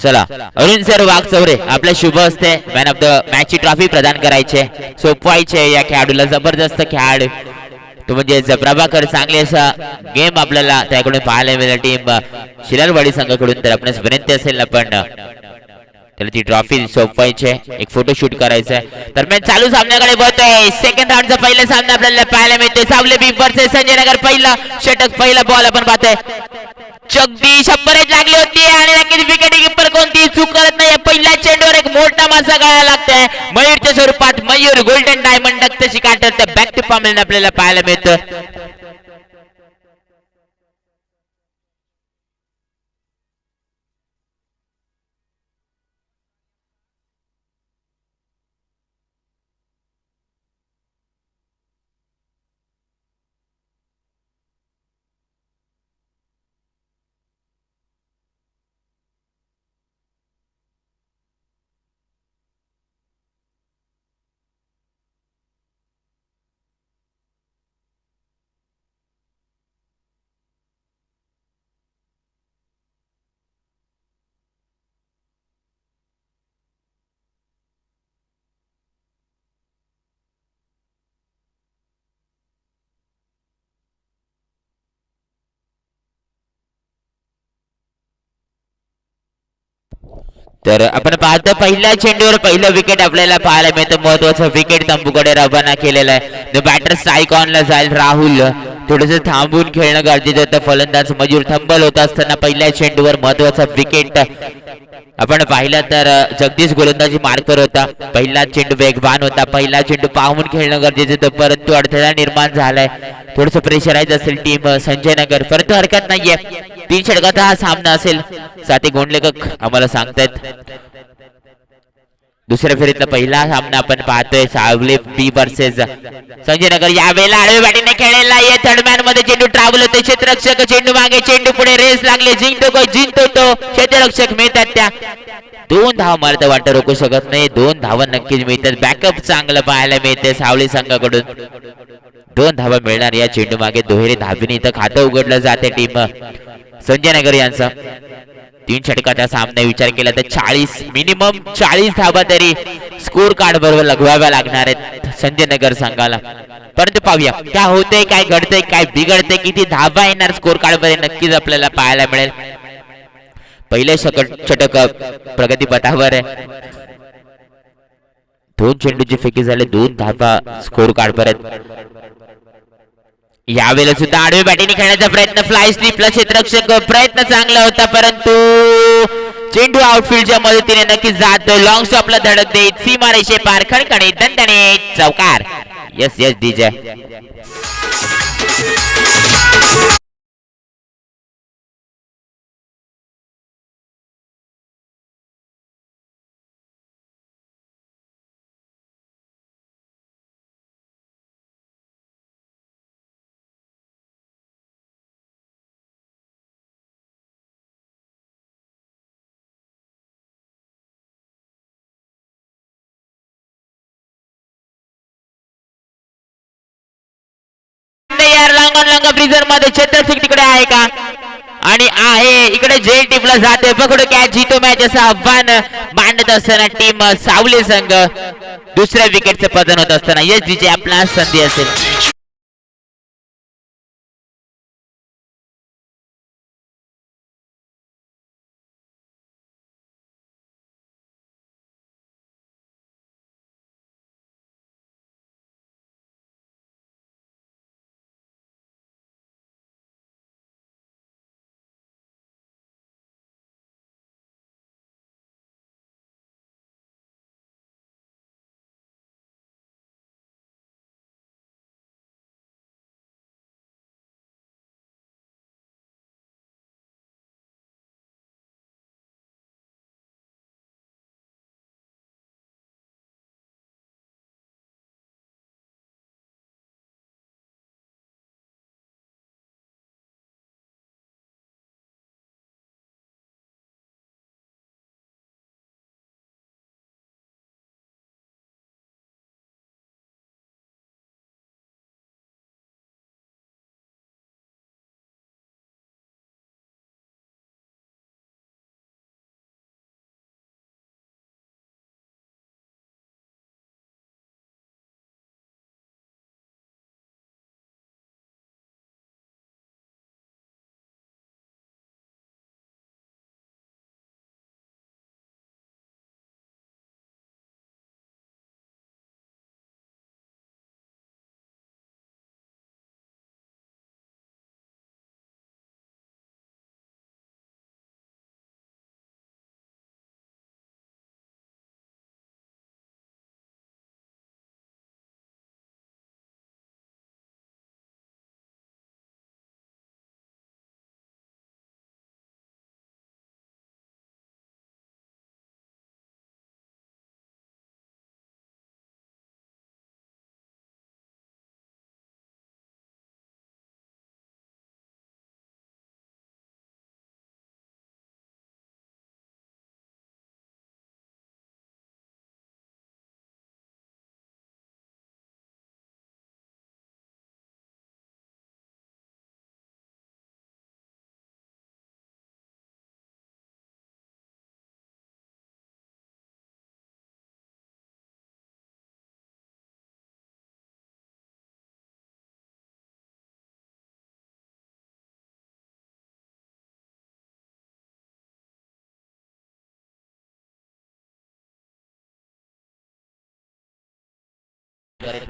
चला अरुण सर वाघचौरे आपल्या शुभ हस्ते मॅन ऑफ द मॅच ची ट्रॉफी प्रदान करायचे सोपवायचे या खेळाडूला जबरदस्त खेळाडू तो म्हणजे प्रभाकर चांगले असा गेम आपल्याला त्याकडून पाहायला मिळेल टीम शिलारवाडी संघाकडून तर आपणास विनंती असेल आपण त्याला ती ट्रॉफी सोपवायची एक फोटोशूट करायचा दरम्यान चालू सामन्याकडे बघतोय सेकंड राऊंडचा पहिला सामना आपल्याला पाहायला मिळतोय सावले बी वर्सेस संजय नगर पहिला षटक पहिला बॉल आपण पाहतोय जगदीश बरेच लागली होती आणि नक्कीच विकेट कीपर कोणती चूक करत नाही पहिल्या चेंडूवर एक मोठा मासा गळायला लागतोय मयूरच्या स्वरूपात मयूर गोल्डन डायमंड तशी काढत बॅक टू पॉम्पलेन आपल्याला पाहायला मिळतं तर आपण पाहतो पहिल्या चेंडूवर पहिलं विकेट आपल्याला पाहायला मिळतं महत्वाचं विकेट तंबूकडे रवाना केलेलं आहे बॅटर स्ट्राईक ऑनला जाईल राहुल थोडंसं थांबून खेळणं गरजेचं होतं फलंदाज मयूर थंबल होत असताना पहिल्या चेंडूवर महत्वाचा विकेट आपण पाहिलं तर जगदीश गोलंदाजी मार्कर होता पहिला चेंडू वेगवान होता पहिला चेंडू पाहून खेळणं गरजेचं होतं परंतु अडथळा निर्माण झालाय थोडंसं प्रेशराईज असेल टीम संजय नगर परंतु हरकत नाहीये 3 षटकाचा हा सामना असेल साथी गोंडलेखक आम्हाला सांगतायत दुसऱ्या फेरीतला पहिला सामना आपण पाहतोय सावले बी वर्सेस संजय नगर यावेळेला आडवे बॅटिंगने खेळलेला आहे थर्ड मॅन मध्ये चेंडू ट्रॅव्हल होते क्षेत्ररक्षक चेंडू मागे चेंडू पुढे रेस लागले जिंकतो तो क्षेत्ररक्षक मिळतात त्या 2 धावा मारत वाटत रोखू शकत नाही 2 धावा नक्कीच मिळतात बॅकअप चांगलं पाहायला मिळते सावली संघाकडून 2 धावा मिळणार या चेंडू मागे दुहेरी धाबीने इथं खातं उघडलं जाते टीम संजय नगर यांचा 3 षटकाचा सामना विचार केला तर 40 मिनिमम 40 धावा तरी स्कोर कार्ड बरोबर लगवाव्या लागणार आहेत संजय नगर संघाला परंतु पाहूया काय होतंय काय घडतंय काय बिघडतंय किती धावा येणार स्कोर कार्ड मध्ये नक्कीच आपल्याला पाहायला मिळेल पहिले षटक प्रगतीपथावर आहे 2 चेंडूची फेकी झाले 2 धावा स्कोर कार्ड परत यावेळेला सुद्धा आडवे बॅटिंग खेळण्याचा प्रयत्न फ्लाय स्लिपला क्षेत्ररक्षक प्रयत्न चांगला होता परंतु चेंडू आउटफील्डच्या मदतीने नक्कीच जातो लॉंग स्टॉपला धडक देत सीमारेषे पार खणखणे दणदणे चौकार यस यस डीजे लंगा ब्रिजर मध्ये क्षेत्ररक्षक तिकडे आहे का आणि आहे इकडे जेल टीपला जाते पकडू कॅच जितो मॅच असं आव्हान मांडत असताना टीम सावली संघ दुसऱ्या विकेटचं पतन होत असताना यस डीजे आपला संधी असेल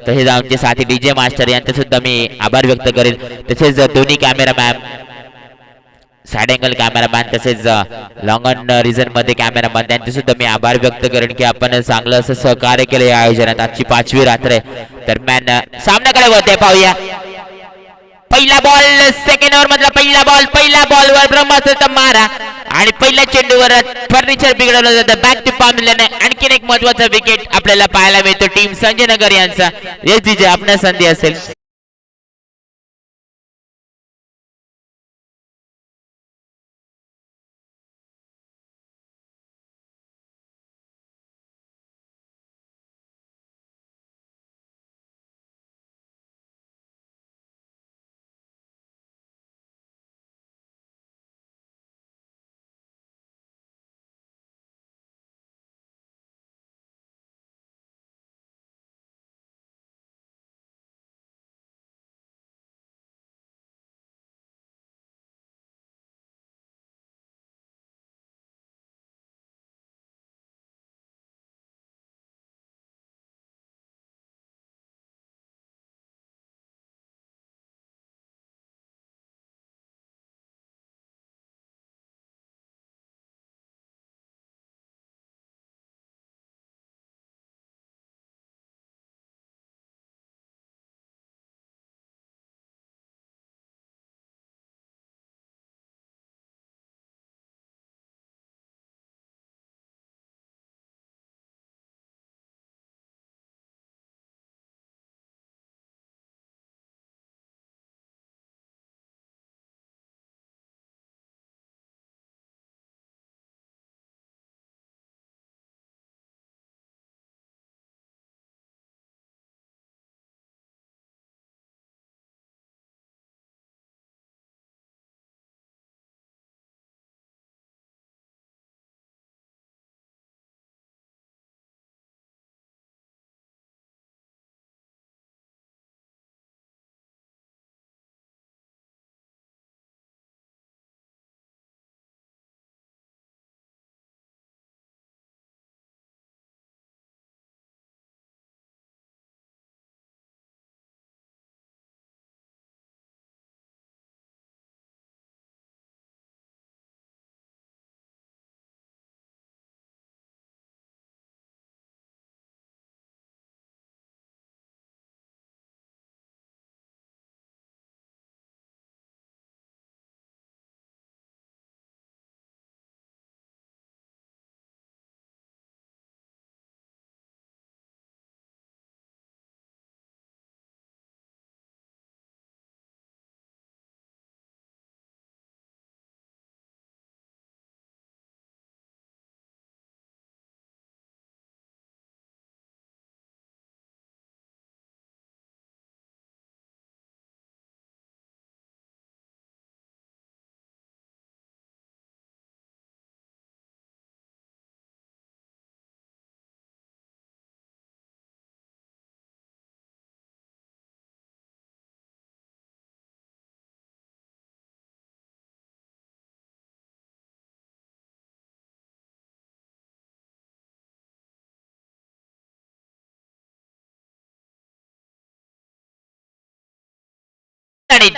तसेच आमचे साथी डीजे मास्टर यांचे सुद्धा मी आभार व्यक्त करेल. तसेच दोन्ही कॅमेरामॅन, साइड अँगल कॅमेरामॅन तसेच लॉंग ऑन रिजन मध्ये कॅमेरामॅन त्यांचे सुद्धा मी आभार व्यक्त करेन की आपण चांगलं असं सहकार्य केलं या आयोजनात. आजची 5वी रात्र दरम्यान सामन्याकडे होते पाहूया. पहिला बॉल सेकंड ओव्हर मधला पहिला बॉलवर ब्रह्मास्त्र मारा आणि पहिल्या चेंडूवर फर्निचर बिघडवलं जातं. बॅक टू पाम दिल्याने आणखीन एक महत्वाचा विकेट आपल्याला पाहायला मिळतो टीम संजय नगर यांचा. येस डीजे आपल्या संधी असेल.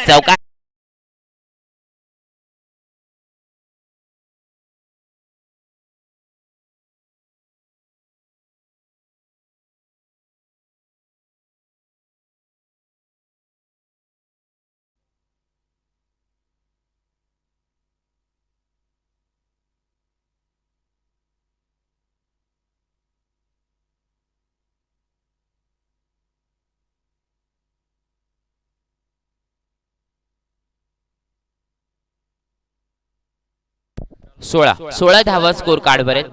चौका सोळा धावा स्कोर कार्ड वर आहेत.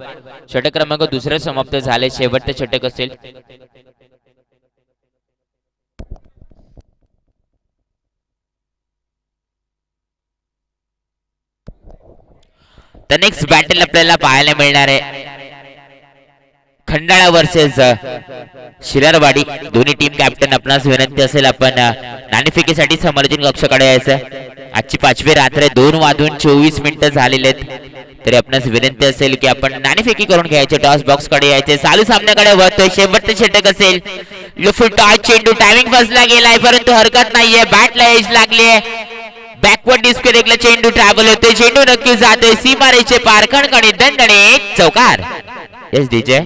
षटक क्रमांक दुसरे समाप्त झाले. शेवटचे षटक असेल तर नेक्स्ट बॅटल आपल्याला पाहायला मिळणार आहे खंडाळा वर्सेस शिरारवाडी. दोन्ही टीम कॅप्टन आपणास विनंती असेल आपण नाणेफेकीसाठी समालोचन कक्षाकडे यायचं. आजची 5वी रात्र 2:24 झालेले आहेत. तरी आपणास विनंती असेल की आपण नाणेफेकी करून घ्यायचे. टॉस बॉक्स कडे यायचे. चालू सामन्याकडे वळतोय. शेवटचे षटक असेल लुफुटा चेंडू टायमिंग फसला गेलाय परंतु हरकत नाहीये. बॅटला एज लागलीये. बॅकवर्ड डिस्कनेक्टला चेंडू ट्रॅव्हल होतोय. चेंडू नक्की जातोय सीमारेषे पार. खणखणीत दणदणीत चौकार. एस डीजे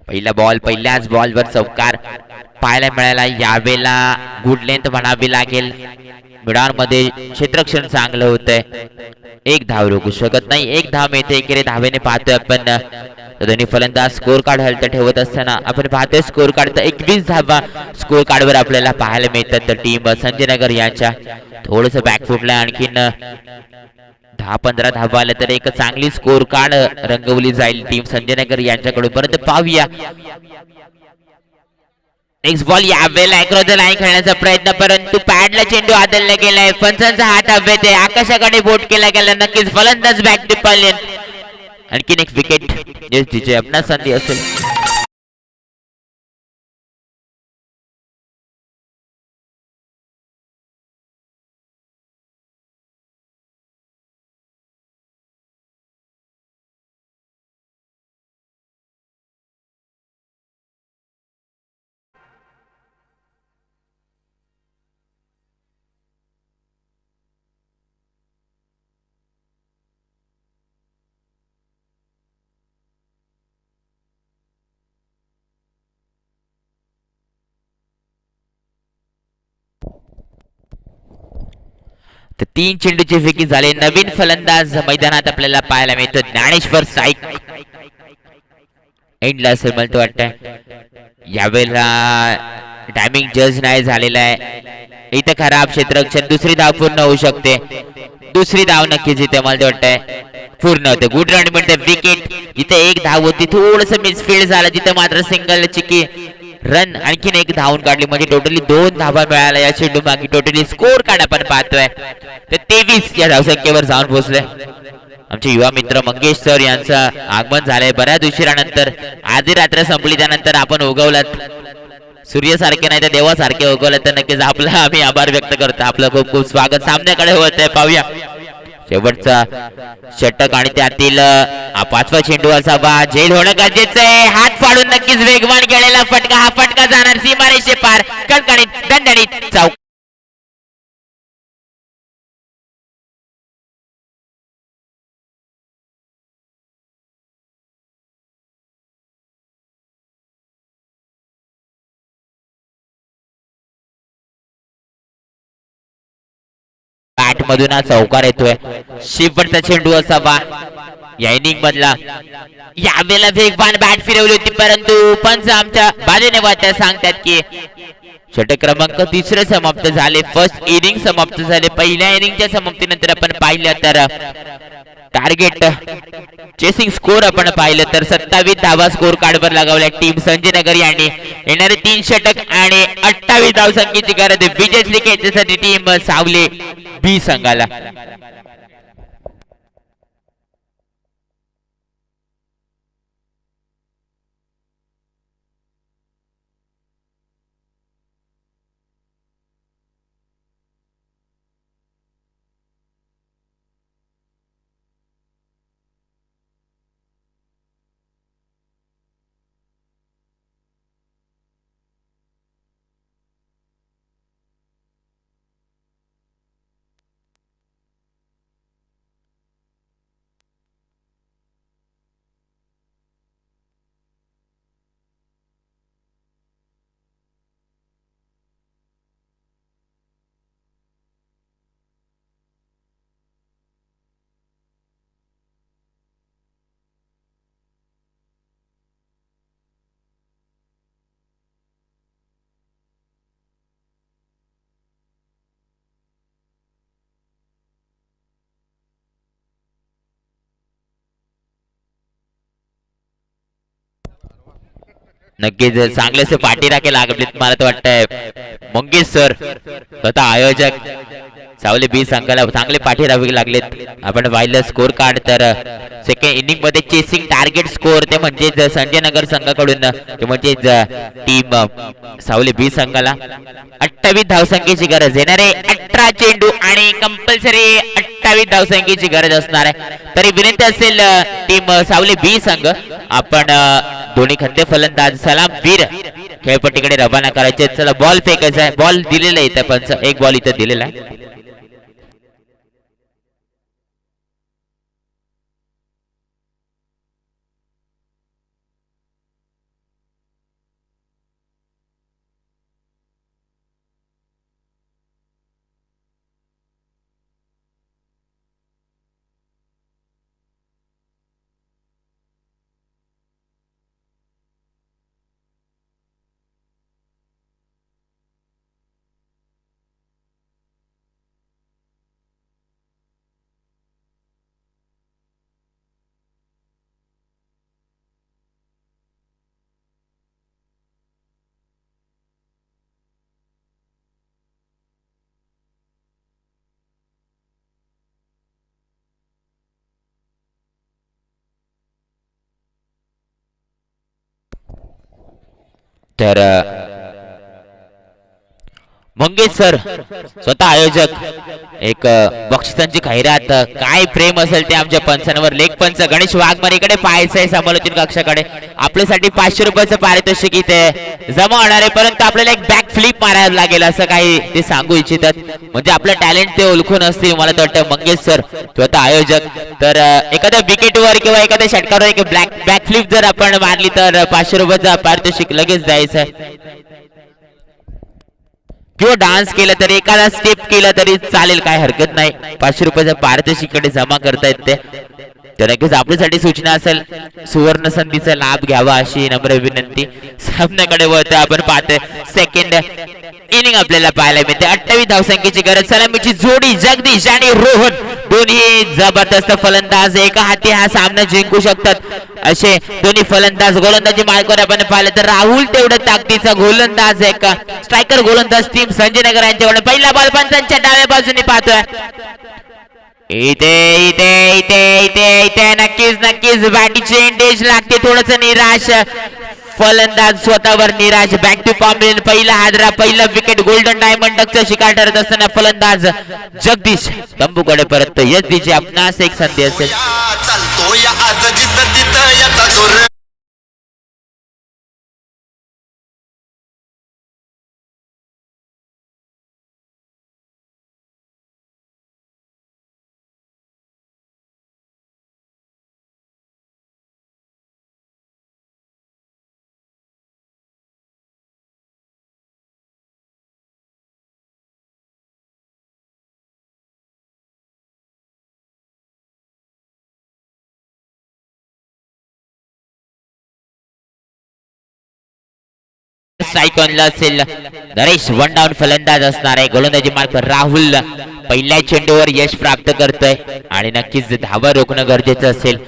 पहिला बॉल पहिल्याच बॉलवर चौकार पाहायला मिळाला. यावेळेला गुड लेंथ म्हणावी लागेल. मिडानमध्ये क्षेत्ररक्षण चांगलं होतंय. एक धाव रोखू शकत नाही. एक धाव मिळते. एकेरी धावेने पाहतोय आपण. दोन्ही फलंदाज स्कोर कार्ड हलत ठेवत असताना आपण पाहतोय स्कोर कार्ड 21 धावा स्कोर कार्डवर आपल्याला पाहायला मिळतात. तर टीम संजय नगर यांच्या थोडस बॅकफुटला आणखीन 10-15 धावा आल्या तर एक चांगली स्कोर कार्ड रंगवली जाईल टीम संजय नगर यांच्याकडून. परंतु पाहूया नेक्स्ट बॉल. यावेळेला अक्रॉस द लाईन खेळण्याचा प्रयत्न परंतु पॅडला चेंडू आदळला गेलाय. पंचांचा हात हवेत आहे. आकाशाकडे बोट केला गेला. नक्कीच फलंदाज बॅक टू पॉलियन. आणखीन एक विकेट जिचे आपणा संधी असेल. तर 3 चेंडूची फेकी झाले. नवीन फलंदाज मैदानात आपल्याला पाहायला मिळतो. ज्ञानेश्वर स्ट्राईक एंडला असेल मला तो वाटतंय. यावेळेला टायमिंग जज नाही झालेला आहे. इथं खराब क्षेत्ररक्षण. दुसरी धाव पूर्ण होऊ शकते. दुसरी धाव नक्कीच इथे मला वाटतंय पूर्ण होते. गुड रन मिळते. विकेट. जिथे एक धाव होती थोडस मिसफील्ड झालं. जिथे मात्र सिंगल चिकी रन आणखीन एक धावून काढली म्हणजे टोटली 2 धावा मिळाल्या या चेंडू मागे. टोटली स्कोर कार्ड आपण पाहतोय तर 23 या धावसंख्येवर जाऊन पोहोचले. आमचे युवा मित्र मंगेश सर यांचं आगमन झालंय बऱ्याच उशिरानंतर. आधी रात्र संपली त्यानंतर आपण उगवलात. सूर्यासारखे नाही तर देवासारखे उगवलं तर नक्कीच आपला आम्ही आभार व्यक्त करतो. आपलं खूप खूप स्वागत. सामन्याकडे होत आहे. पाहूया शेवटचा षटक आणि त्यातील 5वा चेंडू असावा. झेल होणं गरजेचं आहे. हात फाडून नक्कीच वेगवान गेलेला फटका. हा फटका जाणार सीमारेषे पार. कणकणीत दणदणीत चौक. बॅट मधून हा चौकार येतोय. शेवटचा चेंडू असावा या इनिंग मधला. यावेळेला वेगवान बॅट फिरवली होती परंतु पंच आमच्या बाजूने वाटत सांगतात की षटक क्रमांक 3 समाप्त झाले. फर्स्ट इनिंग समाप्त झाले. पहिल्या इनिंगच्या समाप्तीनंतर आपण पाहिलं तर टार्गेट चेसिंग स्कोर आपण पाहिलं तर 27 धावा स्कोर कार्डवर लगावल्या टीम संजय नगर यांनी. येणारे 3 षटक आणि 28 धावसंख्येची गरज विजय खेळण्यासाठी टीम सावले बी संघाला. नक्कीच चांगलेसे पाठी राखे लागले मला तर वाटतंय मंगेश सर स्वतः आयोजक सावली बी संघाला चांगले पाठी राहावे लागलेत. आपण पाहिलं स्कोर कार्ड तर सेकंड इनिंग मध्ये चेसिंग टार्गेट स्कोर ते म्हणजेच संजय नगर संघाकडून ते म्हणजेच टीम सावली बी संघाला 28 धावसंख्येची गरज येणारे 18 चेंडू आणि कंपल्सरी 28 धावसंख्येची गरज असणार आहे. तरी विनंती असेल टीम सावली बी संघ आपण दोन्ही खंदे फलंदाज सलामवीर खेळपट्टीकडे रवाना करायचे. चला बॉल फेकायचा आहे. बॉल दिलेला आहे इथं पंच एक बॉल इथं दिलेला आहे. तर मंगेश सर स्वतः आयोजक एक बक्षिसांची खैरात काय प्रेम असेल ते आमच्या पंचांवर. लेख पंच गणेश वाघमारीकडे पाहायचं आहे समालोचन कक्षाकडे. आपल्यासाठी 500 रुपयाचं पारितोषिक इथे जमा होणार आहे, परंतु आपल्याला एक बॅक फ्लिप मारायला लागेल असं काही ते सांगू इच्छितात. म्हणजे आपलं टॅलेंट ते ओळखून असतील मला तर वाटतं मंगेश सर स्वतः आयोजक. तर एखाद्या विकेटवर किंवा एखाद्या षटकावर एक बॅक फ्लिप जर आपण मारली तर 500 रुपयाचं पारितोषिक लगेच द्यायचं आहे. किंवा डान्स केला तरी एखादा स्टेप केला तरी चालेल, काय हरकत नाही. 500 रुपयाच्या पारितोषिकडे जमा करता येते. तर नक्कीच आपल्यासाठी सूचना असेल सुवर्ण संधीचा लाभ घ्यावा अशी नम्र विनंती. सामन्याकडे वळते आपण पाहतोय सेकंड इनिंग आपल्याला पाहायला मिळते. 28 धावसंख्येची गरज. सलामीची जोडी जगदीश आणि रोहन दोन्ही जबरदस्त फलंदाज एका हाती हा सामना जिंकू शकतात असे दोन्ही फलंदाज. गोलंदाजी मार्गावर आपण पाहिलं तर राहुल तेवढं ताकदीचा गोलंदाज आहे का स्ट्रायकर गोलंदाज टीम संजय नगर यांच्याकडे. पहिला बॉल पंचांच्या डाव्या बाजूने पाहतोय. इथे इथे इथे इथे इथे नक्कीच नक्कीच बॅटीची एंडेज लागते. थोडस निराश फलंदाज स्वतःवर निराश. बॅक टू पॉम्बलेन पहिला हादरा पहिला विकेट. गोल्डन डायमंड डकचा शिकार ठरत असताना फलंदाज जगदीश तंबूकडे परत. यश दिजे आपणास एक संधी असेल. स्ट्राइक ऑनला असेल नरेश. वन डाऊन फलंदाज असणार आहे. गोलंदाजी मार्क राहुल पहिल्या चेंडूवर यश प्राप्त करतोय आणि नक्कीच धावा रोखणं गरजेचं असेल.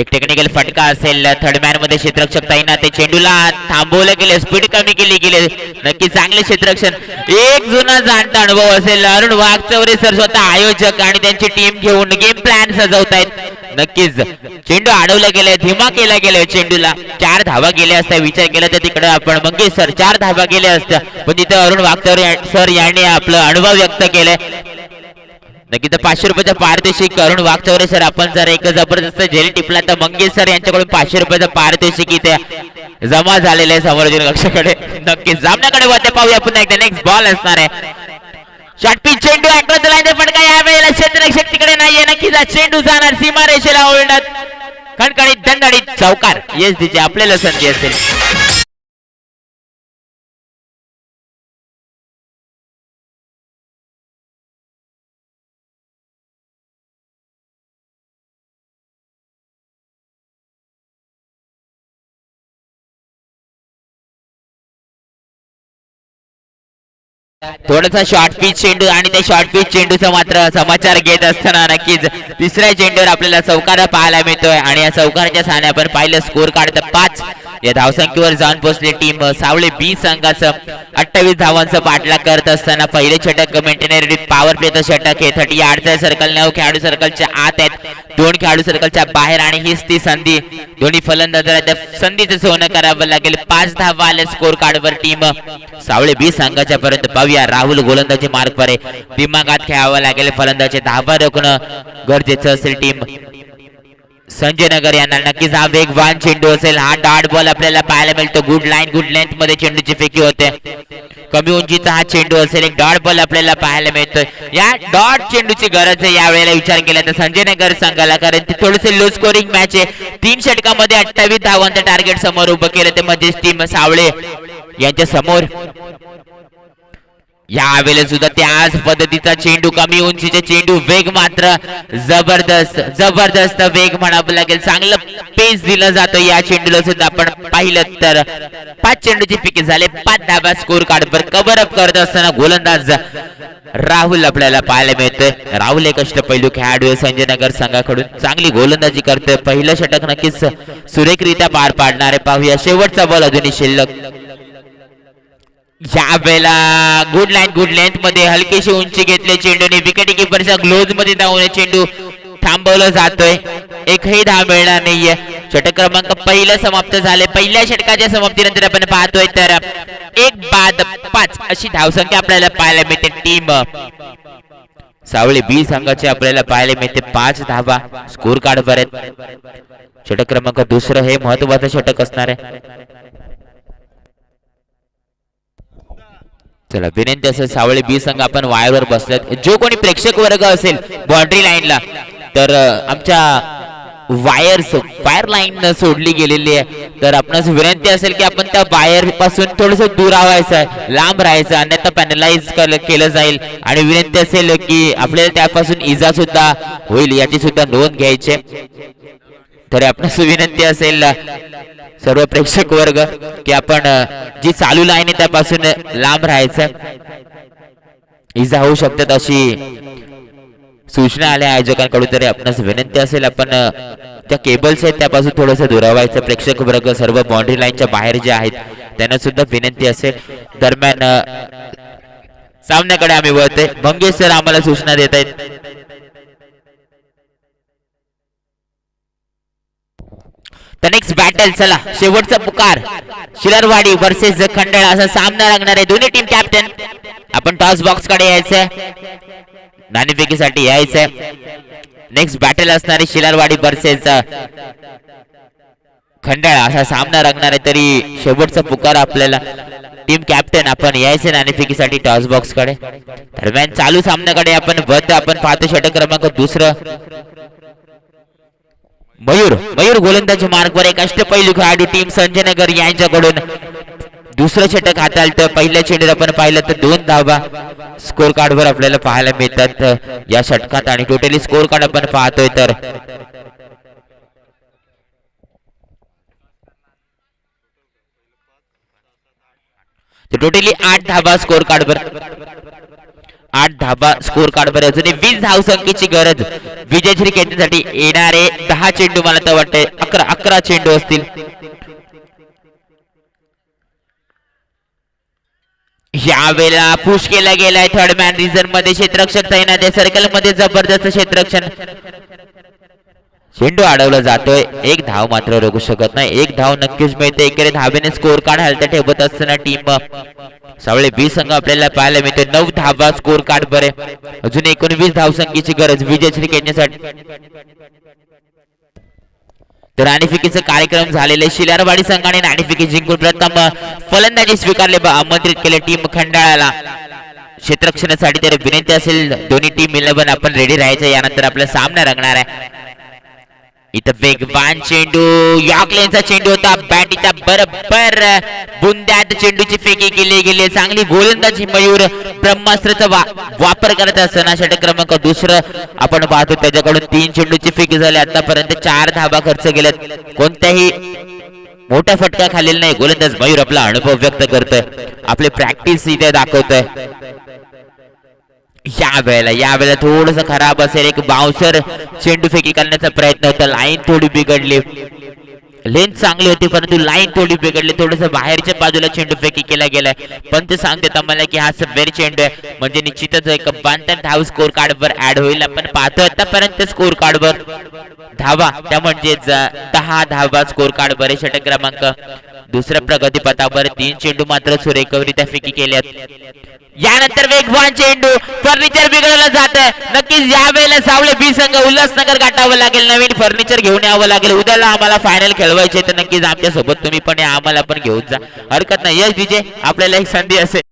एक टेक्निकल फटका असेल. थर्ड मॅन मध्ये क्षेत्ररक्षक तैनात. चेंडूला थांबवलं गेले, स्पीड कमी केली गेली. नक्की चांगले क्षेत्ररक्षण. एक जुना जाणता अनुभव असेल. अरुण वाघचौरे सर स्वतः आयोजक आणि त्यांची टीम घेऊन गेम प्लॅन सजवतायत. नक्कीच चेंडू अडवला गेलाय, धीमा केला गेलाय. चेंडूला 4 धावा गेल्या असत्या विचार केला तर तिकडे आपण मंगेश सर 4 धावा गेल्या असत्या, पण तिथे अरुण वाघचौरे सर यांनी आपलं अनुभव व्यक्त केलाय. नक्कीच 500 रुपयाचा पारितोषिक अरुण वाघचौरे सर. आपण जर एक जबरदस्त झेल टिपला तर मंगेश सर यांच्याकडून 500 रुपयाचा पारितोषिक इथे जमा झालेलं आहे समोरच्या कक्षाकडे. नक्कीच सामन्याकडे वळते पाहूया पुन्हा एकदा. नेक्स्ट बॉल असणार आहे. शॉर्ट पिच चेंडू अक्रॉस द लाईन फटका. या वेळेला क्षेत्ररक्षक तिकडे नाहीये. नक्कीच चेंडू जाणार सीमारेषेला ओळखत. खणखणीत दणदणीत चौकार. येस तिचे आपल्याला संधी असेल. थोडासा शॉर्ट पिच चेंडू आणि त्या शॉर्ट पिच चेंडूचा मात्र समाचार घेत असताना नक्कीच तिसऱ्या चेंडूवर आपल्याला चौकार पाहायला मिळतोय आणि या चौकाराच्या साने आपण पाहिलं स्कोर कार्ड 5 या धावसंख्येवर जाऊन पोहोचली टीम सावळे बी संघाचं 28 धावांचा पाठलाग करत असताना पहिले षटक मेंटेनर पॉवर प्लेचं षटक हे 30 यार्डचं सर्कल 9 खेळाडू सर्कलच्या आत आहेत 2 खेळाडू सर्कलच्या बाहेर आणि हीच ती संधी दोन्ही फलंदाजांना त्या संधीचं सोनं करावं लागेल 5 धावा आले स्कोर कार्डवर टीम सावळे बी संघाच्या पर्यंत पाहूया राहुल गोलंदाजी मार्गवर आहे दिमागात खेळावं लागेल फलंदाजी धावा रोखणं गरजेचं असेल टीम संजय नगर यांना नक्कीच हा वेगवान चेंडू असेल हा डॉट बॉल आपल्याला पाहायला मिळतो गुड लाईन गुड लेंथ मध्ये चेंडूची फेकी होते कमी उंचीचा हा चेंडू असेल एक डॉट बॉल आपल्याला पाहायला मिळतोय या डॉट चेंडूची गरज आहे यावेळेला विचार केला तर संजय नगर संघाला कारण ते थोडेसे लो स्कोरिंग मॅच आहे 3 षटकामध्ये 28 धावांचं टार्गेट समोर उभं केलं ते मध्येच टीम सावळे यांच्या समोर यावेळेला सुद्धा त्याच पद्धतीचा चेंडू कमी उंचीचे चेंडू वेग मात्र जबरदस्त वेग म्हणावं लागेल चांगलं पेस दिलं जातं या चेंडूला सुद्धा आपण पाहिलं तर 5 चेंडूची फेकी झाले 5 धावा स्कोर कार्डवर कव्हर अप करत असताना गोलंदाज राहुल आपल्याला पाहायला मिळतोय राहुल एक अष्टपैलू खेळाडू आहे संजय नगर संघाकडून चांगली गोलंदाजी करतोय पहिलं षटक नक्कीच सुरेखरित्या पार पाडणारे पाहूया शेवटचा बॉल अजूनही शिल्लक या वेळेला गुड लाईन गुड लेंथ मध्ये हलकीशी उंची घेतले चेंडूने विकेट किपरच्या ग्लोव्ज मध्ये धावून चेंडू थांबवला जातोय एकही धाव मिळणार नाहीये षटक क्रमांक पहिलं समाप्त झाले पहिल्या षटकाच्या समाप्तीनंतर आपण पाहतोय तर 1 बाद 5 अशी धावसंख्या आपल्याला पाहायला मिळते टीम सावळे बी संघाचे आपल्याला पाहायला मिळते 5 धावा स्कोर कार्डवर आहेत षटक क्रमांक दुसरं हे महत्वाचं षटक असणार आहे चला विनंती असेल सावळे बी संघ आपण वायरवर बसलेत जो कोणी प्रेक्षक वर्ग असेल बाउंड्री लाईनला तर आमच्या फायर लाईन सोडली गेलेली आहे तर आपणास विनंती असेल की आपण त्या वायर पासून थोडस दूर राहायचं लांब राहायचं अन्यथा पॅनलाइज केलं जाईल आणि विनंती असेल की आपल्याला त्यापासून इजा सुद्धा होईल याची सुद्धा नोंद घ्यायची तर आपणास विनंती असेल सर्व प्रेक्षक वर्ग की आपण जी चालू लाईन आहे त्यापासून लांब राहायचं इजा होऊ शकतात अशी सूचना आल्या आयोजकांकडून तरी आपणास विनंती असेल आपण त्या केबल्स आहेत त्यापासून थोडंसं दुरावायचं प्रेक्षक वर्ग सर्व बाउंड्री लाईनच्या बाहेर जे आहेत त्यांना सुद्धा विनंती असेल दरम्यान सामन्याकडे आम्ही वळतोय मंगेश सर आम्हाला सूचना देत आहेत तर नेक्स्ट बॅटल चला शेवटचा पुकार शिरवाडी वर्सेस खंडाळा असा सामना लागणार आहे दोन्ही टीम कॅप्टन आपण टॉस बॉक्स कडे यायचंय नाणेफेकीसाठी यायचंय नेक्स्ट बॅटल असणारी शिरवाडी वर्सेस खंडाळा असा सामना लागणार आहे तरी शेवटचा पुकार आपल्याला टीम कॅप्टन आपण यायचे नाणेफेकीसाठी टॉस बॉक्स कडे दरम्यान चालू सामन्याकडे आपण पाहतो षटक क्रमांक दुसरं मयूर गोलंदाजी मार्गवर एक अष्टपैलू खेळाडू टीम संजय नगर यांच्याकडून दुसरं षटक हाताळतं पहिल्या चेंडूवर आपण पाहिलं तर 2 धावा स्कोर कार्डवर आपल्याला पाहायला मिळतात या षटकात आणि टोटली स्कोर कार्ड आपण पाहतोय तर टोटली 8 धावा स्कोर कार्डवर 8 धावा स्कोर कार्डवर अजूनही 20 धावसंख्येची गरज विजयश्री खेळण्यासाठी येणारे 10 चेंडू मला तर वाटतंय 11 चेंडू असतील यावेळेला पुश केला गेलाय थर्ड मॅन रिझन मध्ये क्षेत्ररक्षक तैनात आहे सर्कल मध्ये जबरदस्त क्षेत्ररक्षण चेंडू अडवला जातोय 1 धाव मात्र रोखू शकत नाही 1 धाव नक्कीच मिळते एकेरी धावेने स्कोर कार्ड हलत ठेवत असताना टीम सावळे बी संघ आपल्याला पाहायला मिळते 9 धावा स्कोर कार्ड बरे अजून 19 धावसंख्येची गरज विजयश्री खेळण्यासाठी तर नाणेफेकीचा कार्यक्रम झालेले शिलारवाडी संघाने नाणेफेकी जिंकून प्रथम फलंदाजी स्वीकारले आमंत्रित केले टीम खंडाळ्याला क्षेत्ररक्षणासाठी तर विनंती असेल दोन्ही टीम 11 आपण रेडी राहायचं यानंतर आपला सामना रंगणार आहे इथं वेगवान चेंडू यॉर्कलेनचा चेंडू होता बॅटीचा बरोबर बुंद्यात चेंडूची फेकी केली गेली चांगली गोलंदाजी मयूर ब्रह्मास्त्राचा वापर करत असताना षटक क्रमांक दुसरं आपण पाहतो त्याच्याकडून 3 चेंडूची फेकी झाली आतापर्यंत 4 धावा खर्च केल्यात कोणत्याही मोठा फटका खाल्लेला नाही. गोलंदाज मयूर आपला अनुभव व्यक्त करतोय, आपली प्रॅक्टिस इथे दाखवतोय. या वेळेला थोडस खराब असेल. एक बाउन्सर चेंडू फेकी करण्याचा प्रयत्न होता. लाईन थोडी बिघडली. लेंथ चांगली होती परंतु लाईन थोडी बिघडली. थोडस बाहेरच्या बाजूला चेंडू फेकी केला गेलाय. पण ते सांगतात आम्हाला की हा सवेर चेंडू आहे, म्हणजे निश्चितच एक 52 धाव स्कोर कार्ड वर ऍड होईल. आपण पाहतोय आतापर्यंत स्कोर कार्ड वर धावा, त्या म्हणजेच 10 धावा स्कोर कार्ड वर. षटक क्रमांक दुसऱ्या प्रगतीपथावर 3 चेंडू मात्र सुरेखवरित्या फेकी केल्यात. यानंतर वेगवान चेंडू, फर्निचर बिघडवलं जात. नक्कीच या वेळेला सावळे बी संघ उल्हासनगर गाठावं लागेल. नवीन फर्निचर घेऊन यावं लागेल. उद्याला आम्हाला फायनल खेळवायचे तर नक्कीच आमच्या सोबत तुम्ही पण या, आम्हाला पण घेऊन जा, हरकत नाही. यश डीजे आपल्याला एक संधी असेल.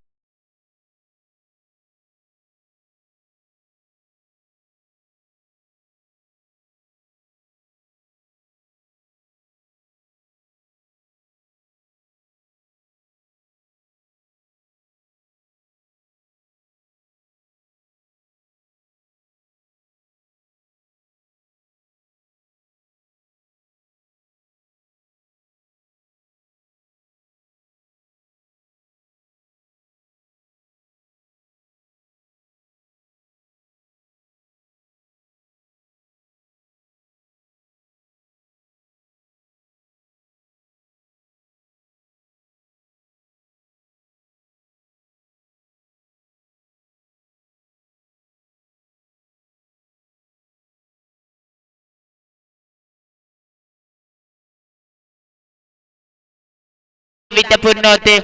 पूर्ण होते.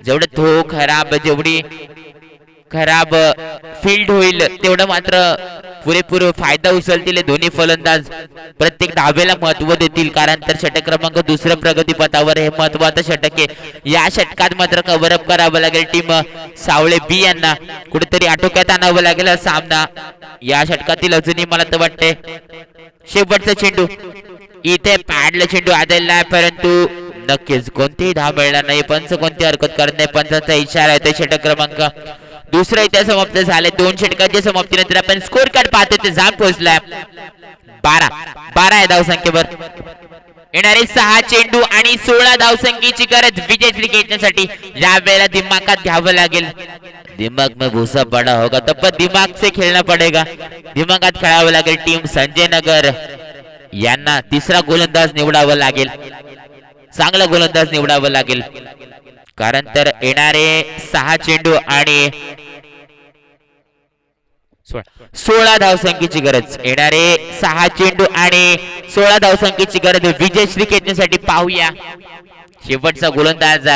जेवढं तो जेवढी खराब फील्ड होईल तेवढं मात्र पुरेपूर फायदा उचलतील दोन्ही फलंदाज. प्रत्येक धावेला महत्व देतील, कारण तर षटक क्रमांक दुसऱ्या प्रगतीपथावर हे महत्वाचं षटक आहे. या षटकात मात्र कव्हरअप करावं लागेल टीम सावळे बी यांना. कुठेतरी आटोक्यात आणावं लागेल सामना या षटकातील. अजूनही मला तर वाटते शेवटचा चेंडू इथे पॅडला चेंडू आदळला, परंतु नक्कीच कोणतीही धाव मिळणार नाही. पंच कोणती हरकत करत नाही. पंचाचा इशारा आहे. षटक क्रमांक दुसरा इथे समाप्त झाले. 2 षटकांच्या समाप्तीनंतर आपण स्कोर कार्ड पाहतो ते जाम पोहोचलाय 12 या धावसंख्येवर. येणारे 6 चेंडू आणि 16 धावसंख्येची गरज विजय क्रिकेटसाठी. या वेळेला दिमागात घ्यावं लागेल. दिमाग में भूसा पड़ा होगा तब पर दिमाग से खेळना पडेगा. दिमागात खेळावं लागेल. टीम संजय नगर यांना तिसरा गोलंदाज निवडावं लागेल. चांगला गोलंदाज निवडावं लागेल, कारण तर येणारे 6 चेंडू आणि 16 धावसंख्येची गरज. येणारे 6 चेंडू आणि 16 धावसंख्येची गरज विजयश्री खेचण्यासाठी. पाहूया शेवटचा गोलंदाज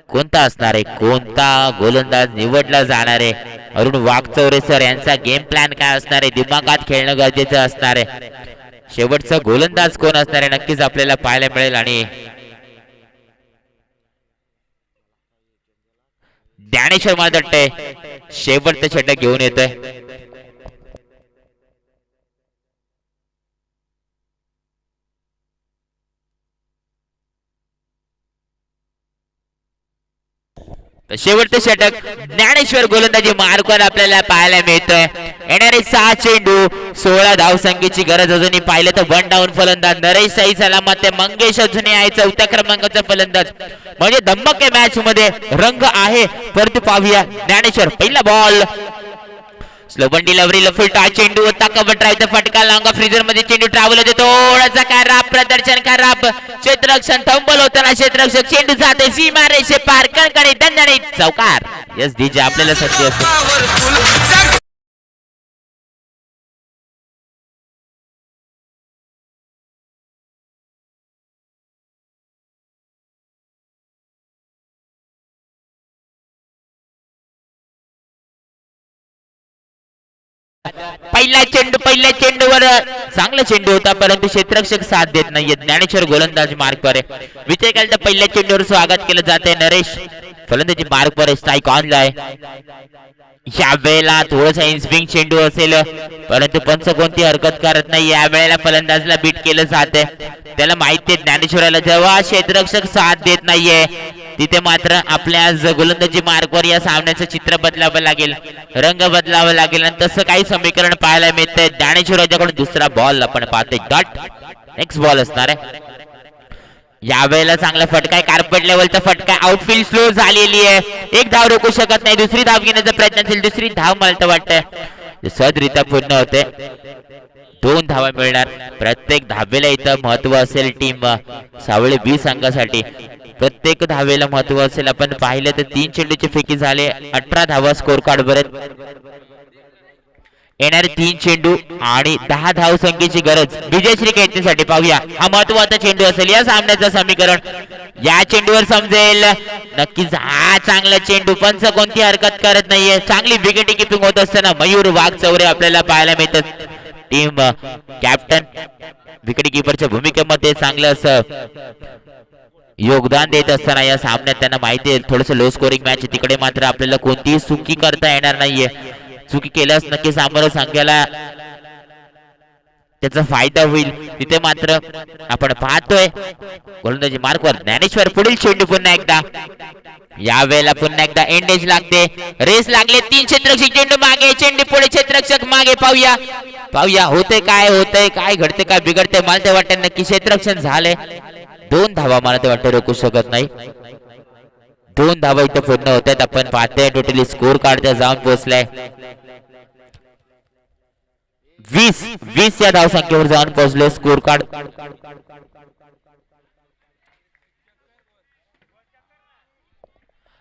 कोणता असणार आहे, कोणता गोलंदाज निवडला जाणार आहे. अरुण वाघचौरे सर यांचा गेम प्लॅन काय असणार आहे, दिमागात खेळणं गरजेचं असणार आहे. शेवटचा गोलंदाज कोण असणार आहे नक्कीच आपल्याला पाहायला मिळेल. आणि ज्ञानेश्वर मला वाटतंय शेवटचं षटक घेऊन येतोय. शेवटचं षटक ज्ञानेश्वर गोलंदाजी मार्कवर आपल्याला पाहायला मिळतोय. येणारे 6 चेंडू 16 धावसंख्येची गरज. अजूनही पाहिलं तर 1 डाऊन फलंदाज नरेश साई सलामत, मंगेश अजूनही आहे 4थ्या क्रमांकाचा फलंदाज. म्हणजे धम्मक मॅच मध्ये रंग आहे. परंतु पाहूया ज्ञानेश्वर पहिला बॉल, स्लो बन डिलिव्हरी, फुल टॉस चेंडू होता. कव्हर ड्राईव्हचा फटका, लॉंग फ्रीजर मध्ये चेंडू ट्रॅव्हल होते. थोडासा खराब प्रदर्शन, खराब क्षेत्ररक्षण, थंबल होताना क्षेत्ररक्षक. चेंडू जाते सीमा रेषे पार, कणकणी दणदणीत चौकार. यस डीजे आपल्याला सत्य असते. पहिल्या चेंडूवर चांगला चेंडू होता, परंतु क्षेत्ररक्षक साथ देत नाहीये. ज्ञानेश्वर गोलंदाजी मार्कवर आहे. विजय केला तर पहिल्या चेंडूवर स्वागत केलं जाते. नरेश फलंदाजी मार्कवर आहे. स्ट्राईक ऑन आहे. या वेळेला थोडासा इनस्विंग चेंडू असेल, परंतु पंच कोणती हरकत करत नाही. या वेळेला फलंदाजला बीट केलं जाते. त्याला माहिती आहे ज्ञानेश्वराला जेव्हा क्षेत्ररक्षक साथ देत नाहीये तिथे मात्र आपल्या गोलंदाजी मार्कवर या सामन्याचं चित्र बदलावं लागेल, रंग बदलावं लागेल. आणि तसं काही समीकरण पाहायला मिळतंय. ज्ञानेश्वराच्याकडून दुसरा बॉल आपण पाहतोय. डॉट नेक्स्ट बॉल असणार आहे. यावेळेला चांगला फटका आहे, कार्पेट लेवलचा फटका, आउटफील्ड स्लो झालेली आहे, एक धाव रोखू शकत नाही, दुसरी धाव घेण्याचा प्रयत्न असेल, दुसरी धाव मला तर वाटतं सहजरित्या पूर्ण होते, 2 धावा मिळणार. प्रत्येक धावेला इथं महत्व असेल टीम सावळे बी संघासाठी, प्रत्येक धावेला महत्व असेल. आपण पाहिलं तर 3 चेंडूचे फेकी झाले, 18 धावा स्कोर कार्ड बरं. येणारे 3 चेंडू आणि 10 धाव संख्येची गरज विजयश्री खेळण्यासाठी. पाहूया हा महत्वाचा चेंडू असेल या सामन्याचं समीकरण, या चेंडूवर समजेल नक्कीच. हा चांगला चेंडू, पंच कोणती हरकत करत नाहीये, चांगली विकेट किपिंग होत असताना मयूर वाघ चौरे आपल्याला पाहायला मिळतात. टीम कॅप्टन विकेट किपरच्या भूमिकेमध्ये चांगलं असं योगदान देत असताना या सामन्यात त्यांना माहिती आहे थोडस लो स्कोरिंग मॅच, तिकडे मात्र आपल्याला कोणतीही चुकी करता येणार नाहीये. चुकी केल्यास नक्की सामोरं संघाला त्याचा फायदा होईल. तिथे मात्र आपण पाहतोय गोलंदाजी मार्कवर ज्ञानेश्वर. पुढील चेंडू पुन्हा एकदा, यावेळेला पुन्हा एकदा एंडेज लागते, रेस लागले, 3 क्षेत्ररक्षक चेंडू मागे, चेंडू पुढे, क्षेत्ररक्षक मागे. पाहूया पाहूया होतंय काय घडते काय बिघडते. मला ते वाटतं नक्की क्षेत्ररक्षण झाले. 2 धावा मला ते वाटतं रोखू शकत नाही, 2 धावा इथं पूर्ण होत आहेत. आपण पाहतोय टोटली स्कोर कार्ड जाऊन पोहोचलाय 20 या धाव संख्येवर जाऊन पोहोचले स्कोर कार्ड.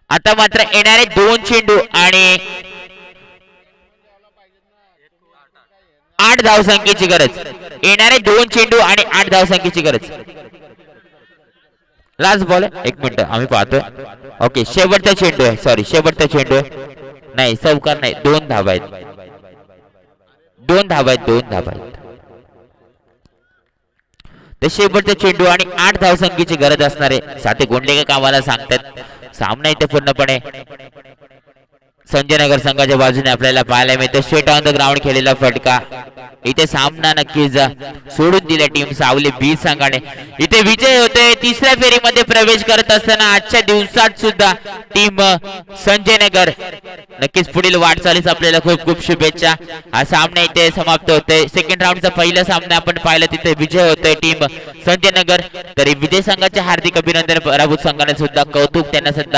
आता मात्र येणारे 2 चेंडू आणि 8 धाव संख्येची गरज, येणारे 2 चेंडू आणि 8 धाव संख्येची गरज. लास्ट बॉल आहे, 1 मिनिट आम्ही पाहतोय. ओके, शेवटचा चेंडू आहे, सॉरी शेवटचा चेंडू आहे, नाही चौकार नाही, 2 धावा आहेत, 2 धावा आहेत. तर शेवटचा चेंडू आणि 8 धाव संख्येची गरज असणारे साथे गोंडलेकर कामाला सांगतात. सामना इथे पूर्णपणे संजय नगर संघाच्या बाजूने आपल्याला पाहायला मिळतो. स्ट्रेट ऑन द ग्राउंड खेळलेला फटका, इथे सामना नक्कीच सोडून दिला टीम सावली बी संघाने. इथे विजय होते. 3ऱ्या फेरीमध्ये प्रवेश करत असताना आजच्या दिवसात सुद्धा टीम संजय नगर नक्कीच पुढील वाटचालीस आपल्याला खूप खूप शुभेच्छा. हा सामना इथे समाप्त होतोय. सेकंड राऊंडचा पहिला सामना आपण पाहिला, तिथे विजय होतोय टीम संजय नगर. तरी विजय संघाचे हार्दिक अभिनंदन, पराभूत संघाने सुद्धा कौतुक, त्यांना सुद्धा